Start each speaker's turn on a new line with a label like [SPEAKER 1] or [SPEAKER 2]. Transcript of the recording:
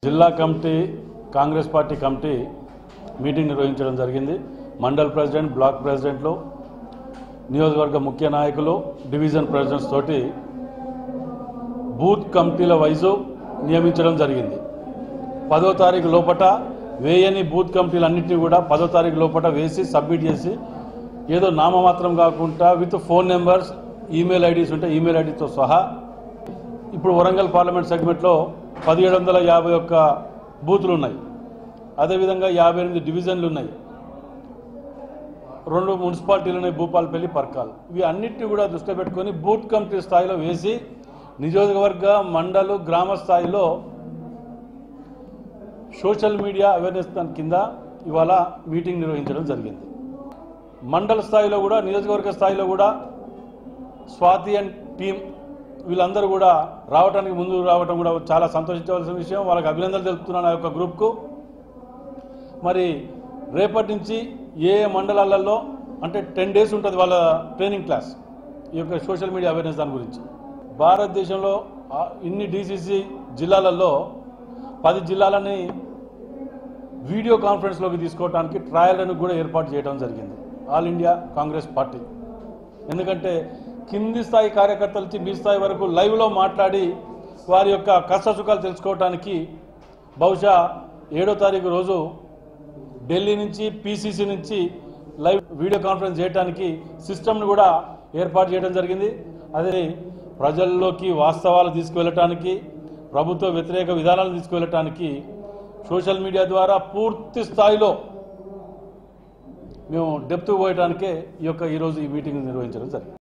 [SPEAKER 1] జిల్లా committee Congress party committee meeting నిర్వహించడం జరిగింది. మండల్ ప్రెసిడెంట్, బ్లాక్ ప్రెసిడెంట్లు, నియోజకవర్గ ముఖ్య నాయకులు, డివిజన్ ప్రెసిడెంట్స్ తోటి బూత్ కమిటీల వైజు నియమించడం జరిగింది. 10వ తారీఖు లోపట వేయని బూత్ కమిటీలన్నింటినీ కూడా 10వ తారీఖు లోపట వేసి సబ్మిట్ చేసి, ఏదో నామమాత్రం కాకుండా with phone numbers, email IDs ఉంటే ఈమెయిల్ ఐడీతో సహా ఇప్పుడు వరంగల్ పార్లమెంట్ సెగ్మెంట్లో 1751 బూతులు ఉన్నాయి. అదేవిధంగా 58 డివిజన్లు ఉన్నాయి, 2 మున్సిపాలిటీలు ఉన్నాయి, భూపాలపల్లి, పర్కాల్. ఇవి అన్నిటిని కూడా దృష్టిలో పెట్టుకొని బూత్ కమిటీ స్థాయిలో వేసి నియోజకవర్గ, మండలు, గ్రామ స్థాయిలో సోషల్ మీడియా అవేర్నెస్ దాని కింద ఇవాళ మీటింగ్ నిర్వహించడం జరిగింది. మండల స్థాయిలో కూడా, నియోజకవర్గ స్థాయిలో కూడా స్వాతి అండ్ టీం వీళ్ళందరూ కూడా రావడానికి ముందు రావడం కూడా చాలా సంతోషించవలసిన విషయం. వాళ్ళకి అభినందనలు తెలుపుతున్నాను ఆ యొక్క గ్రూప్కు. మరి రేపటి నుంచి ఏ మండలాలలో అంటే 10 days ఉంటుంది వాళ్ళ ట్రైనింగ్ క్లాస్, ఈ యొక్క సోషల్ మీడియా అవేర్నెస్ దాని గురించి. భారతదేశంలో ఇన్ని DCC జిల్లాలలో 10 జిల్లాలని వీడియో కాన్ఫరెన్స్లోకి తీసుకోవడానికి ట్రయల్లను కూడా ఏర్పాటు చేయడం జరిగింది ఆల్ ఇండియా కాంగ్రెస్ పార్టీ. ఎందుకంటే కింది స్థాయి కార్యకర్తల నుంచి మీ స్థాయి వరకు లైవ్లో మాట్లాడి వారి యొక్క కష్టసుఖాలు తెలుసుకోవడానికి బహుశా 7వ తారీఖు రోజు ఢిల్లీ నుంచి, PCC నుంచి లైవ్ వీడియో కాన్ఫరెన్స్ చేయడానికి సిస్టమ్ను కూడా ఏర్పాటు చేయడం జరిగింది. అదే ప్రజల్లోకి వాస్తవాలు తీసుకువెళ్ళటానికి, ప్రభుత్వ వ్యతిరేక విధానాలు తీసుకువెళ్ళటానికి సోషల్ మీడియా ద్వారా పూర్తి స్థాయిలో మేము డెప్త్ పోయడానికే ఈరోజు ఈ మీటింగ్ నిర్వహించడం జరిగింది.